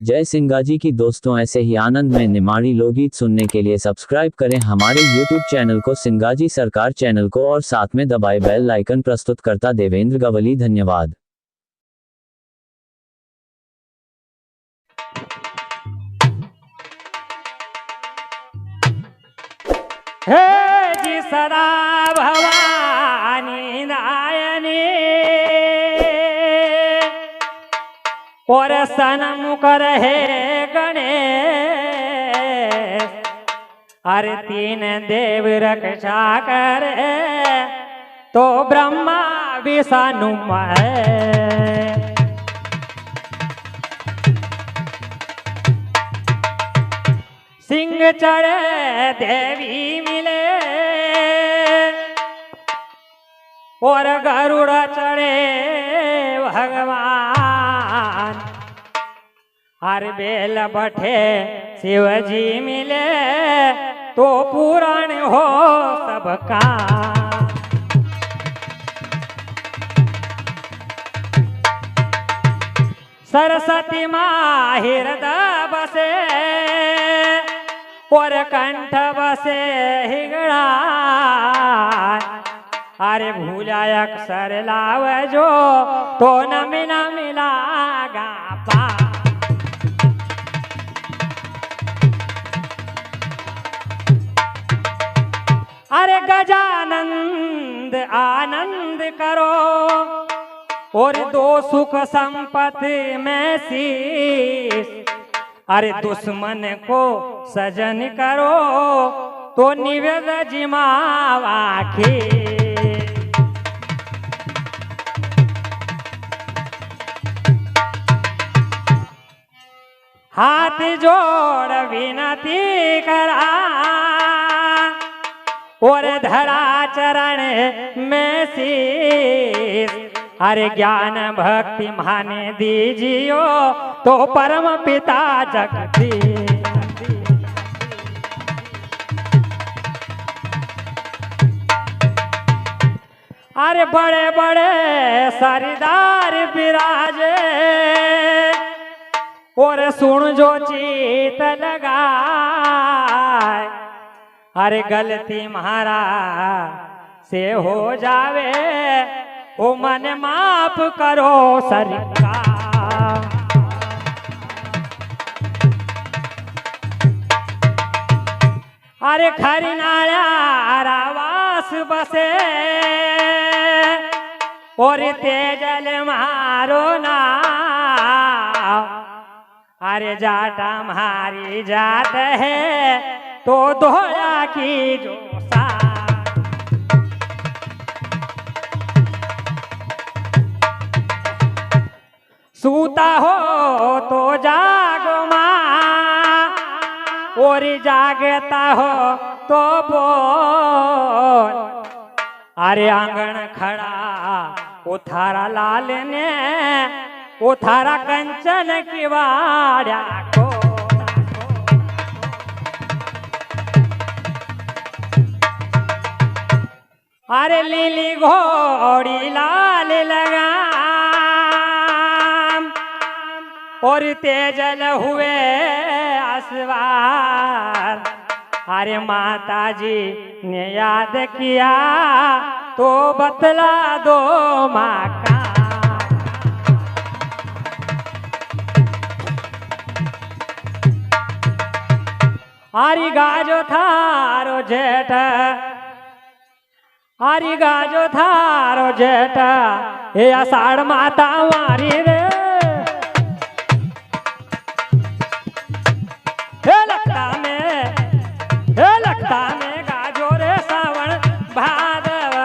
जय सिंगाजी की दोस्तों, ऐसे ही आनंद में निमाड़ी लोकगीत सुनने के लिए सब्सक्राइब करें हमारे यूट्यूब चैनल को, सिंगाजी सरकार चैनल को, और साथ में दबाए बेल आइकन। प्रस्तुत करता देवेंद्र गवली। धन्यवाद। हे जी सदा भवानी नायनी और सनमुख रहे गणेश। अरे तीन देव रक्षा करे तो ब्रह्मा विष्णु महेश। सिंह चढ़े देवी मिले और गरुड़ चढ़े भगवान। हर बेल बठे शिवजी मिले तो पूर्ण हो सबका। सरस्वती माँ हृदय बसे और कंठ बसे हिगड़ा। अरे भूला अक्षर लाव जो तो न मिला गा पा। अरे गजानंद आनंद करो और दो सुख संपत्ति में शीश। अरे दुश्मन को सजन करो तो निवेद जिमावा के। हाथ जोड़ विनती करा और धरा चरण में शीश। अरे ज्ञान भक्ति माने दीजियो तो परम पिता जगदीश। अरे बड़े बड़े सरदार विराजे और सुन जो चीत लगाए। अरे गलती महारा से हो जावे ओ मन माफ करो सरकार। अरे खरीनाया आवास बसे और तेजल मारो ना। अरे जाटा मारी जात है तो धोया की जोसा। सूता हो तो जागो माँ और जागता हो तो बोल। अरे आंगन खड़ा उथारा लाल ने उथारा कंचन की वाड़ा को। अरे लीली घोड़ी लाल लगा और तेजल हुए असवार। अरे माता जी ने याद किया तो बतला दो माँ का। आरी गाजो थारो जेठ, आरी गाजो थारो जेठ, हे आषाढ़ माता मारी रे। हे लगता में गाजो रे सावन भादव।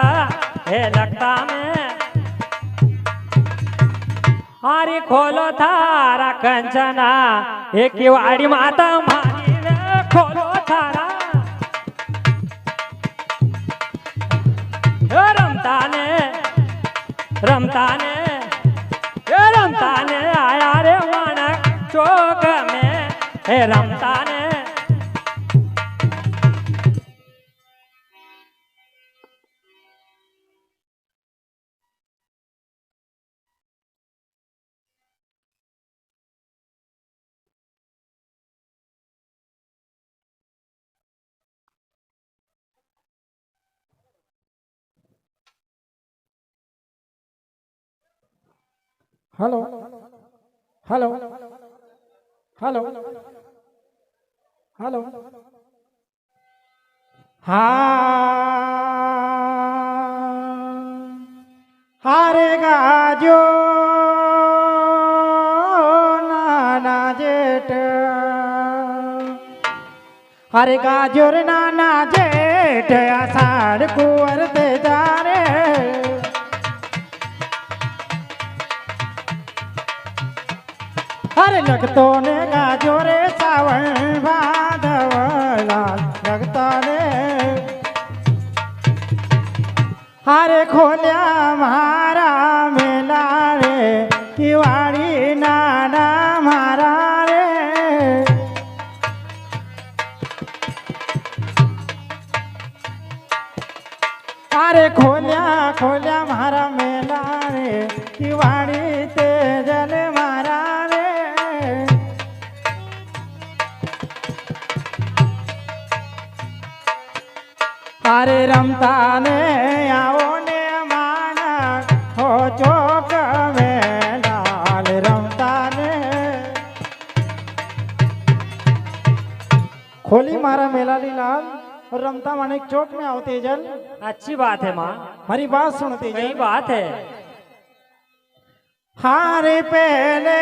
हे लगता में आरी खोलो थारा कंचना, हे किवाड़ी माता मारी रे खोलो थारा। रमता ने आया रे मानक चौक में। हे रमता ने हेलो हेलो हेलो हेलो हारे गाजो नाना जेठ हरे गाजोर नाना जेठ आषाढ़ कुंवर ते जा रे हरे लगतो ने गाजोरे सावन भादव लाल लगता ने हरे खोल्या मारा मेला रे दिवाड़ी नाना मारा रे अरे खोल्या खोल्या मारा मेला रे दिवाड़ी ते जल मारा रे अरे रमता ने आओ ने माना हो चौक में लाल रमता ने खोली मारा मेला ली लाल और रमता मानिक चौक में आओ तेजल। अच्छी बात है माँ। हमारी बात सुन सही तेजल। बात है। हारे पहले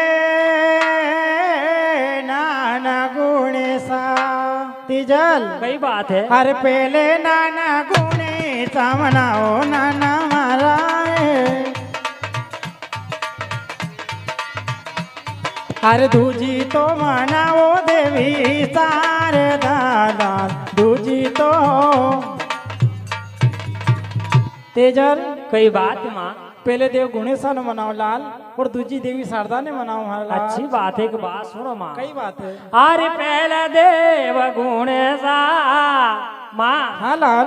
नाना गुणेसा तेजल सही बात है। हर पहले नाना गुणेसा मनाओ नाना मारा हर दूजी तो मनाओ देवी शारदा लाल दूजी तो तेजल कई बात है माँ। पहले देव गुणेशा ने मनाओ लाल और दूजी देवी शारदा ने मनाओ हमारा लाल। अच्छी बात है। एक बात सुनो माँ। कई बात है। अरे पहले देव गुणेशा माँ। हाँ लाल।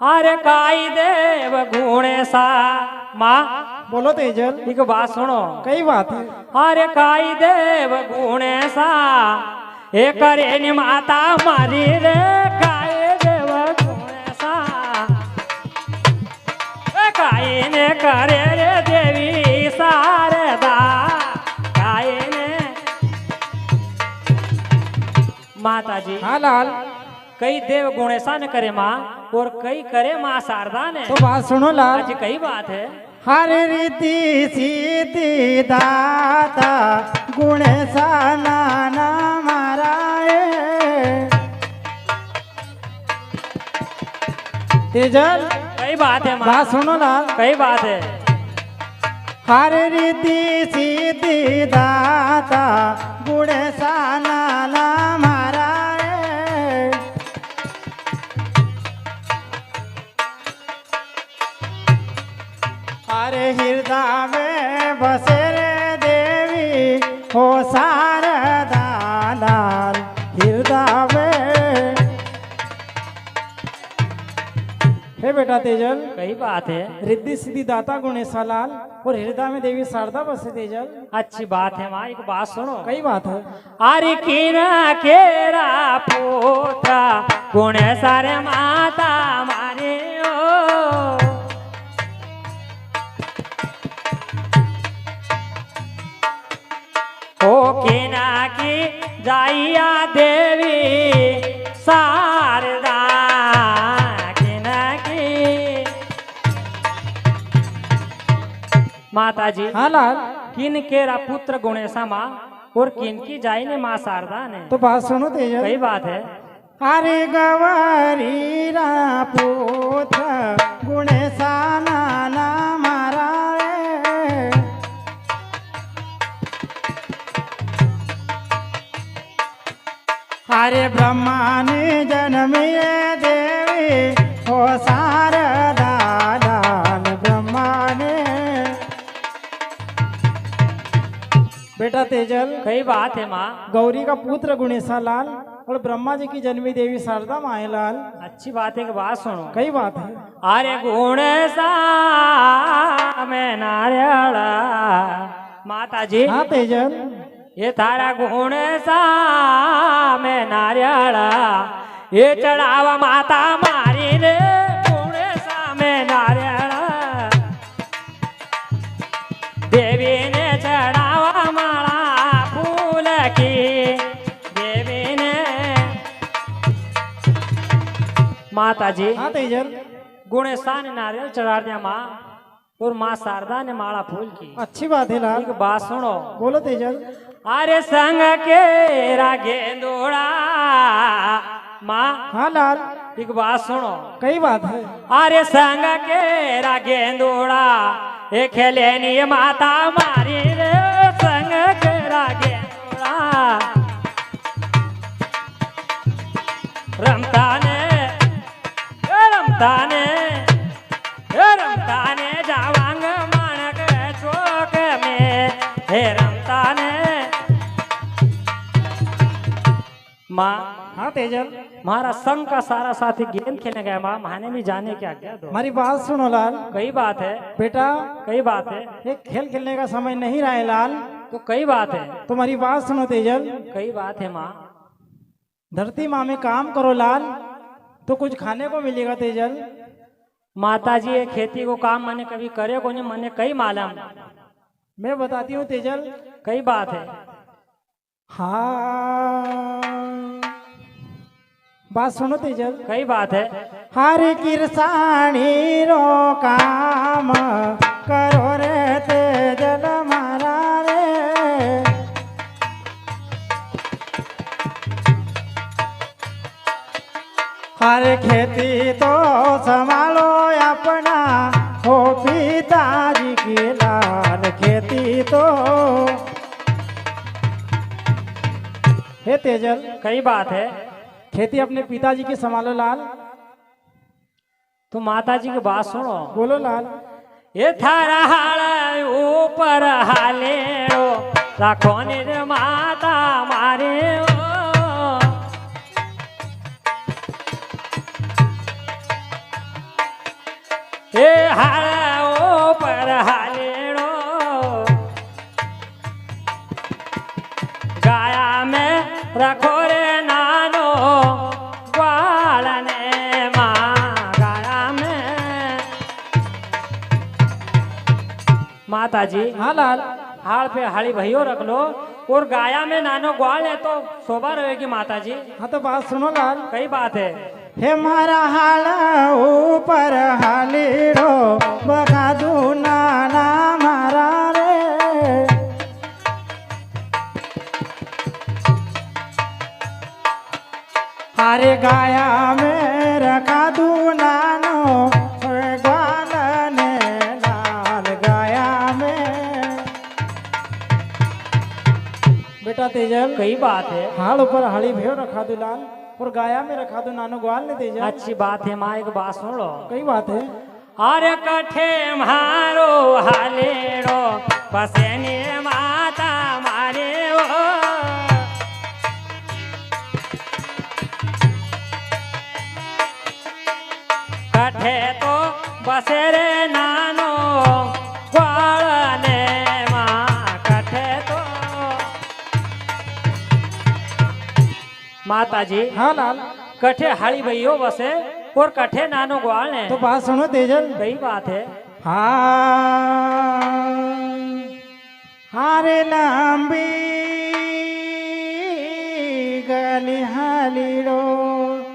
अरे काई देव गुणेशा माँ। बोलो तेजल। एक बात सुनो। कई बात है। अरे काई देव गुणेशा एक करे माता मारी रे काई देव गुणेशा काई ने करे रे देवी शारदा काई ने माता जी। हाँ लाल। कई देव गुणेशा ने करे माँ और कई करे माँ शारदा ने। तो बात सुनो लाल। आज कई बात है। हर रीति सीति दाता गुणेशा नाना मारा तेजल। कई बात है माँ। बात सुनो लाल। कई बात है। हर रीति सीति दाता गुणेशा नाना मारा अरे हृदय में बसे रे देवी हो शारदा लाल हृदय में। हे बेटा तेजल। कई बात है। रिद्धि सिद्धि दाता गुणेशा लाल और हृदय में देवी शारदा बसे तेजल। अच्छी बात है माँ। एक बात सुनो। कई बात है। अरे किना केरा पोता गुणेशा रे माता मारे ओ किना की जाइया देवी शारदा किना की माता जी। हाँ लाल। किन केरा पुत्र गुणेशा माँ और किन की जाई ने माँ शारदा ने। तो बात सुनो तेजल। कई बात है। हरे गवारी रा पुत्र गुणेशा नाना मारा हरे ब्रह्मा ने जन्मिए देवी हो शारदा लाल ब्रह्मा ने। बेटा तेजल। कई बात है माँ। गौरी का पुत्र गुणेशा लाल और ब्रह्मा जी की जन्मी देवी शारदा माए लाल। अच्छी बात है। एक बात सुनो। कई बात है। अरे गुणेशा में नारियल माता जी। हाँ तेजल। ये थारा गुणेशा में नारियल ये चढ़ावा माता मारी रे गुणेशा में नारियल देवी माता जी हाँ तेजल। गुणेशान नारियल चढ़ा दिया माँ और माँ शारदा ने माला फूल की। अच्छी बात है लाल। एक बात सुनो। बोलो तेजल। अरे संग के रागे दोड़ा माँ। हाँ लाल। एक बात सुनो। कई बात है। अरे संग के रागे दोड़ा ये खेले नी माता मारी रे संग के रागे दोड़ा रमता ने जावांग मानक चौक में हे रमता ने माँ। हाँ तेजल। हमारा संग का सारा साथी गेम खेलने गया माँ महाने भी जाने क्या क्या दो। हमारी बात सुनो लाल। कई बात है बेटा। कई बात है। ये खेल खेलने का समय नहीं रहा है लाल। तो कई बात है। तुम्हारी बात सुनो तेजल। कई बात है माँ। धरती माँ में काम करो लाल तो कुछ खाने को मिलेगा तेजल। माता जी ये खेती को काम मैंने कभी करे को नहीं मैंने कई मालूम। मैं बताती हूँ तेजल। कई बात है। हाँ बात सुनो तेजल। कई बात है। हर किरसानी रो काम करो रे तेजल मारा रे। हर खेती तो संभालो अपना हो पिताजी की लाल खेती तो। हे तेजल। कई बात है। खेती अपने पिताजी की संभालो लाल। तो माता जी की बात सुनो। बोलो लाल। ये थारा हाल ऊपर हाले राखो निर माता मारे हे हाल ऊपर हाले गाया में रखो रे नानो ग्वालने माँ गाया में। माता जी हाँ लाल। हाड़ पे हाड़ी भैयो रख लो और गाया में नानो ग्वाल है तो शोभा रहेगी माता जी। हाँ तो बात सुनो लाल। कई बात है। हे मारा हाल ऊपर हालीड़ो बगा दू नाना मारा रे। हारे गाया में रखा दू नानो ग्वाल ने लाल गाया में। बेटा तेजल। कई बात है। हाड़ ऊपर हाड़ी भेव रखा दू लाल और गाया में रखा दो नानो ग्वाल ने तेजल। अच्छी बात है माँ। एक बात सुन लो। कई बात है। अरे कठे मारो हालेड़ो पसेने माता मारे ओ। कठे तो बसेरे नानो ग्वाल ने माँ कठे तो। माता जी हाँ लाल। कठे हाड़ी भैयो बसे और कठे नानो ग्वाल ने। तो बात सुनो तेजल। कई बात है। हाँ हारे लंबी गली हालीड़ो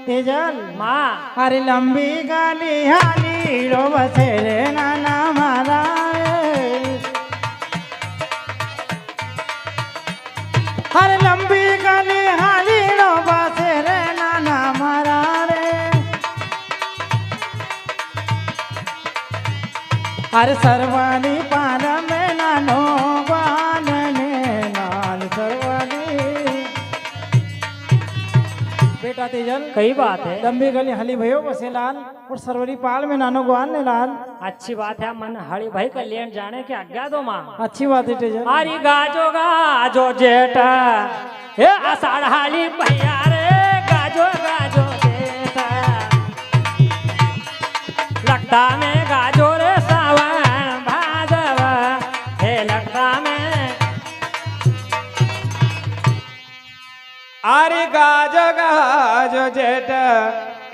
तेजल। माँ अरे लंबी गली हालीड़ो बसेरे नाना मारा रे। अरे लंबी गली हालीड़ो बसेरे नाना मारा रे। अरे सरवानी पान में नानो ग्वाल ने नाल सरवानी। बेटा तेजल। कई बात है। लंबी गली हली भयो बसे लाल और सरवरी पाल में नानो ग्वाल ने लाल। अच्छी बात है। मन हरी भाई का लेन जाने की आज्ञा दो माँ। अच्छी बात है तेजल। हरी गाजो गाजो जेठा हे आषाढ़ हाली भैया रे गाजो गाजो जेठा लगता में गाजो रे सावन भादव हे लगता में। अरे गाजो गाजो जेठ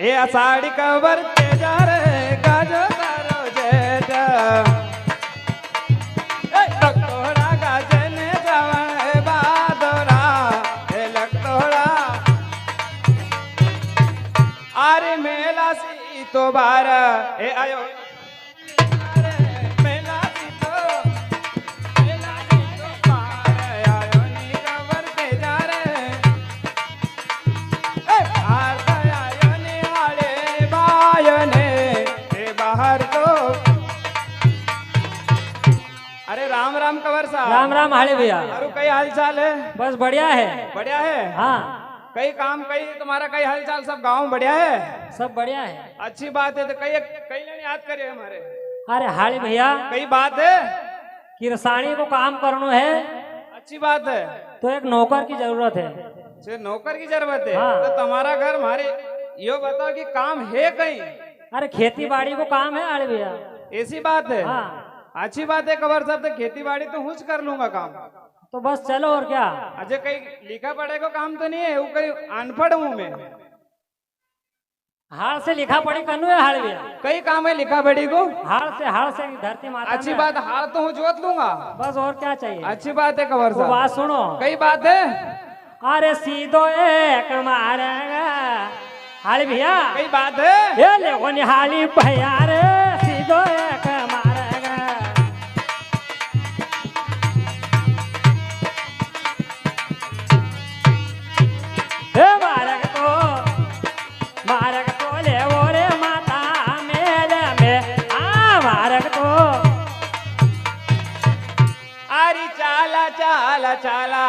ये आषाढ़ी कबर तेजा रे गाजो गाजो जेठ। लखतोड़ा गाजने जवन बादोरा हे लखतोड़ा। अरे मेला से सीतो बार ए आयो मेला सीतो बार आयो नी गवर ते जा रे ए बाहर तो आयो नी हाले बायो ने ए बाहर तो अरे राम राम कंवर साहब। राम राम हाड़े भैया। अरे कई हाल चाल है? बस बढ़िया है। बढ़िया है। हाँ कई काम कई तुम्हारा कई हाल चाल सब गांव में बढ़िया है? सब बढ़िया है। अच्छी बात है। तो कई कई लेने याद करे हमारे। अरे हाड़े भैया कई बात है किरसानी को काम करना है अच्छी बात है तो एक नौकर की जरूरत है। सिर्फ नौकर की जरूरत है। हाँ। तो तुम्हारा घर हमारे यो बताओ कि काम है कहीं? अरे खेती बाड़ी को काम है हाड़े भैया। ऐसी बात है। हाँ अच्छी बात है कंवर साहब। तो खेती बाड़ी तो हुच कर लूंगा काम। तो बस चलो और क्या। अजय कहीं लिखा पढ़े को काम तो नहीं है? वो कहीं अनपढ़ हूँ मैं। हाड़ से लिखा पढ़ी करनू है हाड़े भैया। कई काम है लिखा पढ़ी को? हाड़ से धरती माता अच्छी में। बात। हाल तो हूँ जोत लूंगा। बस और क्या चाहिए। अच्छी बात है कंवर तो साहब। बात सुनो। कई बात है अरे सीधो एक मारेगा हाड़े भैया। कई बात है ये ले निहाली भैया रे सीधो एक मारेगा। हे मारक तो ले वो रे माता मेले में मारक तो। अरे चाला चाला चाला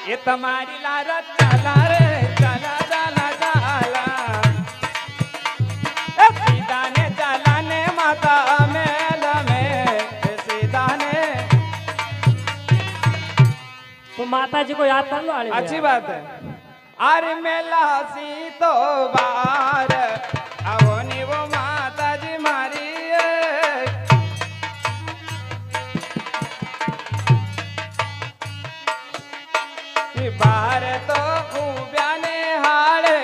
ये तुम्हारी लारा चाला रे चाला चाला चाला ए सीधा ने चाला ने माता मेल में ए सीधा ने। तो माता जी को याद कर लो हाड़े भैया। अच्छी बात है। अरे मेला सी तो बार आवो नी वो माता जी मारी बाहर तो खूबिया ने हाड़े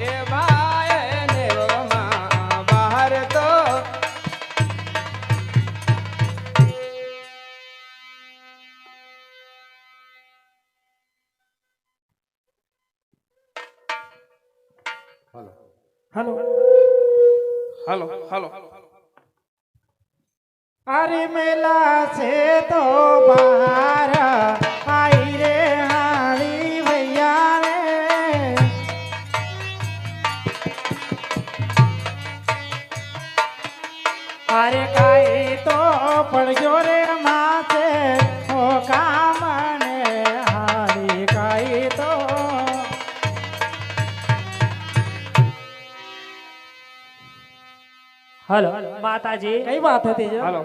ए भाई ने वो माँ बाहर तो। हेलो हेलो हेलो अरे मेला से तो बाहर आई रे हाड़ी भैया रे। अरे काई तो पड़ गयो रे माथे ओ काम ने हाड़ी काई तो। हेलो माता जी। कई बात है तेजा। हेलो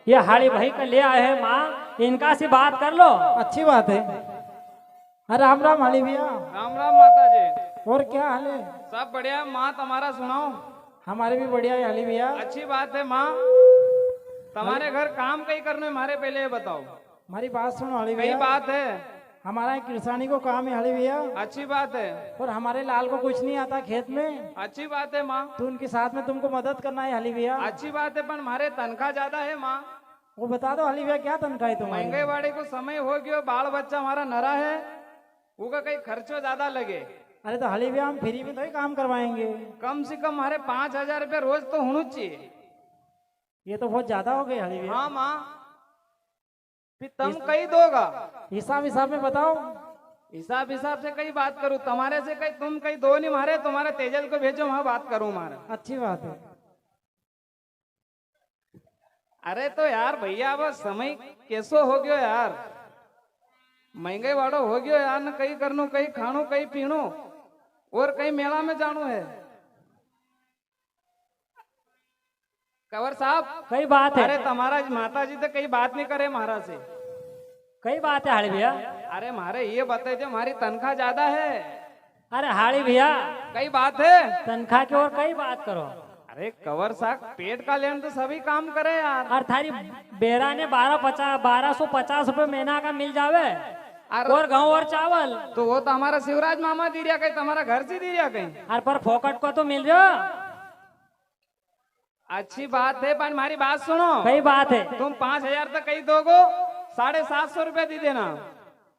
ये हाड़ी भाई का ले आए हैं माँ इनका से बात कर लो। अच्छी बात है। अरे राम राम हाली भैया। राम राम माता जी। और क्या हाल है? सब बढ़िया। माँ तुम्हारा सुनाओ। हमारे भी बढ़िया है हाली भैया। अच्छी बात है माँ। तुम्हारे घर काम कई करने हमारे पहले ये बताओ। हमारी बात सुनो हाली कई भैया। बात है। हमारा एक किरसानी को काम है हाली भैया। अच्छी बात है। और हमारे लाल को कुछ नहीं आता खेत में। अच्छी बात है माँ। तो उनके साथ में तुमको मदद करना है हाली भैया। अच्छी बात है पर हमारे तनख्वाह ज्यादा है माँ। वो बता दो हाली भैया क्या तनख्वाह है तुम्हारी? महंगे वाड़े को समय हो गयो। बाल बच्चा हमारा नरा है। उनका कहीं खर्चो ज्यादा लगे। अरे तो हाली भैया हम फ्री में तो ही काम करवाएंगे। कम से कम हमारे 5,000 रुपये रोज तो होना चाहिए। ये तो बहुत ज्यादा हो गए हाली भैया। हाँ माँ। फिर तुम कई दोगा? हिसाब हिसाब में बताओ। हिसाब हिसाब से कई बात करूँ तुम्हारे से कई तुम कई दो नहीं मारे। तुम्हारे तेजल को भेजो वहां बात करूँ हमारा। अच्छी बात है। अरे तो यार भैया अब समय कैसो हो गयो यार। महंगे वाड़ो हो गयो यार। न कहीं करनो कहीं खानो कहीं पीनो और कहीं मेला में जानो है। कंवर साहब कई बात है। अरे तुम्हारा माता जी तो कई बात नहीं करे महाराज से। कई बात है हाड़ी भैया। अरे मारे ये बताए थे हमारी तनख्वाह ज्यादा है। अरे हाड़ी भैया कई बात है। तनख्वाह की और कई बात करो। अरे कंवर साहब पेट का लेन तो सभी काम करे यार। और थारी बेरा ने 1250 रुपए महीना का मिल जावे। अरे और गेहूं और चावल। तो वो तो हमारा शिवराज मामा दी रिया कहीं तुम्हारा घर से दी रिया कहीं। और पर फोकट को तो मिल रहा। अच्छी बात है पर हमारी बात सुनो। कई बात है। तुम 5,000 तक कहीं दोगो 750 रुपए दी देना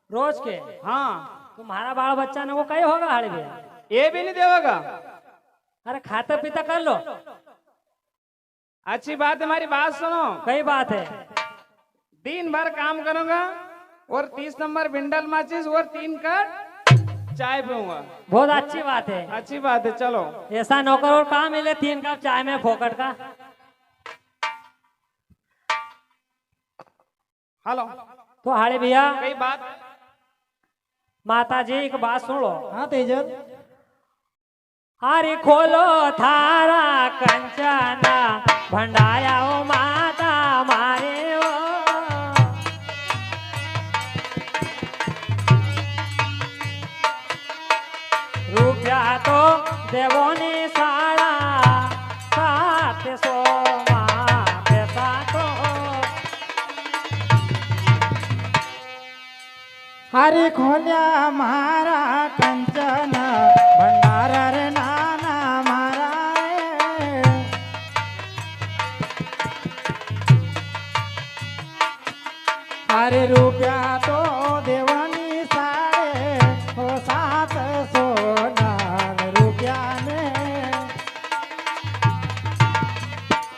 रोज के। हाँ तुम्हारा बाल बच्चा ने वो कई होगा हाड़ी भैया। ये भी नहीं देगा। अरे खाता पीता कर लो। अच्छी बात है, हमारी बात सुनो। कई बात है। दिन भर काम करूंगा और 30 नंबर बिंडल माचिस और 3 कप चाय पीऊंगा। बहुत अच्छी बात है। अच्छी बात है, चलो। ऐसा नौकर और कहाँ मिले 3 कप चाय में फोकट का। हेलो। तो हाड़े भैया कई बात। माता जी एक बात सुन लो। हाँ तेजल। अरे खोलो थारा कंचना भंडाया ओ माता मारे ओ। रुपया तो देवो ने साड़ा 700 माँ पैसा तो। हरे खोल्या मारा कंचन भंडारा रे नाना मारा रे। हरे रुपया तो देवनी साड़े हो 700 नान रुपया ने।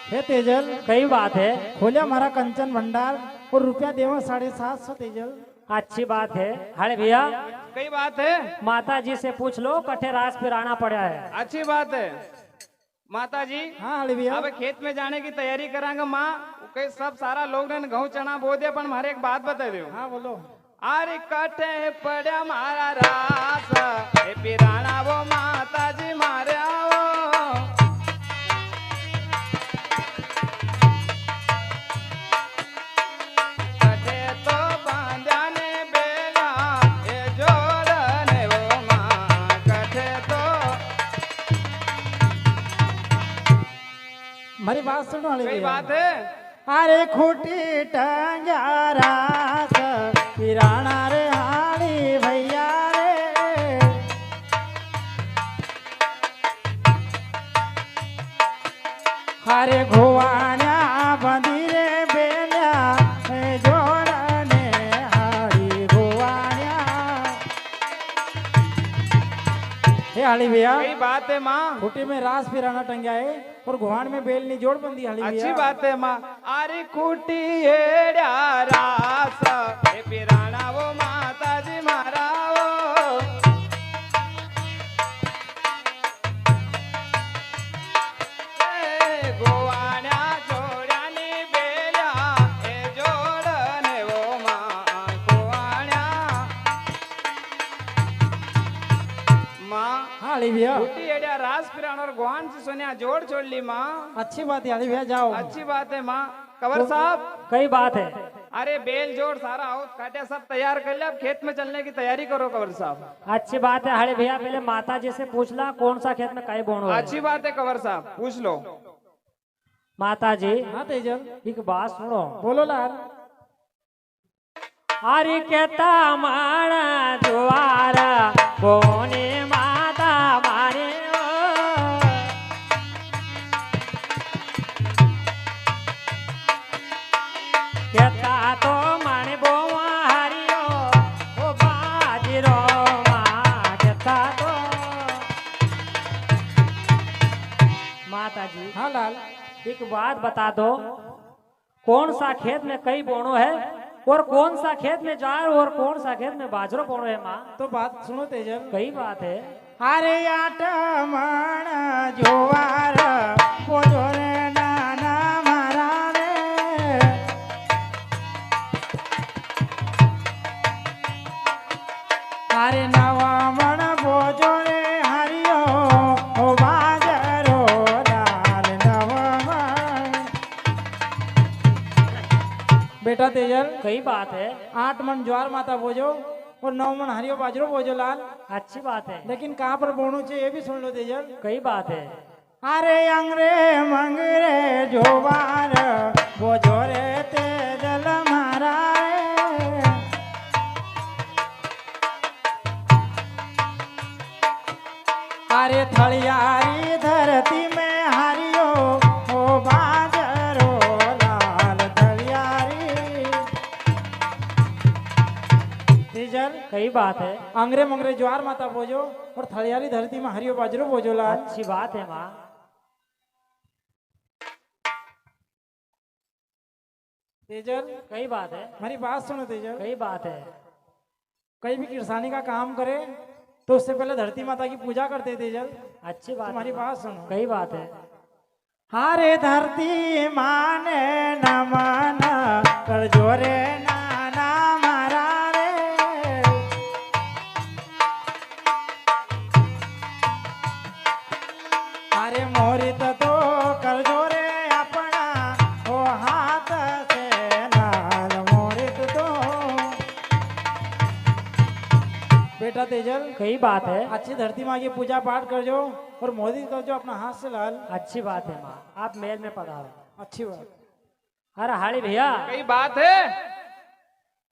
हे तेजल, कई बात है। खोलिया मारा कंचन भंडार और रुपया देवा 750 तेजल। अच्छी बात है। हरे भैया कई बात है। माता जी से पूछ लो कठे रास पिराना पड़ा है। अच्छी बात है माता जी। हाँ अली भैया। अब खेत में जाने की तैयारी करांगा माँ। कई सब सारा लोग ने गेहूं चना बो दिया, पर हमारे एक बात बता दो। हाँ बोलो। अरे कटे पड़ा मारा रास ए पिराना वो माता जी मारे आओ। कटे तो बांधाने बेला ए जोड़ने वो माँ। कटे तो हमारी बात सुनो अली कई भैया। बात है। अरे खूटी टंगारा पिराना रे हाली भैया रे। हरे घुवाना बंदी रे बेल्या ए जोड़ने हाली घुवाना। हे हाली भैया, कई बात है माँ। खूटी में रास पिराना टंगा है और घुवान में बेल नहीं जोड़ बंदी हाली भैया। अच्छी बात है माँ। अरे खूटी एड़ा रास ए पिराना वो माता जी मारा वो। ए गोवाण्या जोड्याने बेल्या ए जोडने वो माँ। गोवाण्या माँ। हाँ हाली भैया, खूटी एड़ा रास पिराना और गोवान से सोनिया जोड़ छोड़ ली माँ। अच्छी बात है हाली भैया, जाओ। अच्छी बात है माँ। कवर साहब कई बात है। अरे बेल जोड़ सारा हाउस काटे सब तैयार कर ले, अब खेत में चलने की तैयारी करो कवर साहब। अच्छी बात है हरे भैया, पहले माता जी से पूछ ला कौन सा खेत में कई बोनो है। अच्छी बात है कवर साहब, पूछ लो। माता जी हाँ तेजल, एक बात सुनो। बोलो लाल। हरि कहता मारा जुआरा बोने माता मारे ओ। कहता तो माने बोवा हरियो ओ बाजरो माँ। कहता तो माता जी हाँ लाल। एक बात बता दो, कौन सा खेत में कई बोनो है और कौन सा खेत में ज्वार और कौन सा खेत में बाजरो बोनो है माँ। तो बात सुनो तेजल। कई बात है। अरे आटमण जोवार पोजो रे नाना मारा रे। अरे नवामण बोजो रे हरियो ओ बाजरो लाल नवामण। बेटा तेजल, कई बात है। 8 मन ज्वार माता बोजो और 9 मन हरियो बाजरो बोजो लाल। अच्छी बात है। लेकिन कहाँ पर बोनो चाहिए ये भी सुन लो तेजल। कई बात है। अरे अंगरे मंगरे जोवार बोझो रे तेजल मारा रे। अरे थलियारी धरती में हरियो ओ बाजरो लाल थलियारी। तेजल, कई बात है। अंगरे मंगरे ज्वार माता बोझो और थलियारी धरती में हरियो बाजरो बोझो लाल। अच्छी बात है माँ। तेजल कई बात है, मेरी बात सुनो तेजल, कई बात है। कहीं भी किसानी का काम करे तो उससे पहले धरती माता की पूजा करते तेजल। अच्छी बात तुम्हारी है, बात सुनो। कई बात है। हारे धरती माने नमन कर जोरे नाना मारा रे। अरे मोरित तो कर जोरे अपना ओ हाथ से नाल मोरित तो। बेटा तेजल कई बात है, अच्छी धरती माँ की पूजा पाठ कर जो और मोदी कर जो अपना हाथ से लाल। अच्छी बात है माँ, आप मेल में पधारो। अच्छी बात। अरे हाड़ी भैया, कई बात है,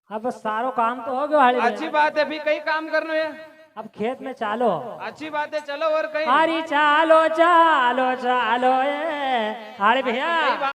अब सारो काम तो हो गयो हाड़ी अच्छी भैया, बात है, भी कई काम करनो है, अब खेत में चालो। अच्छी बात है, चलो और कहीं हरी चालो चालो चालो ए हाड़ी भैया।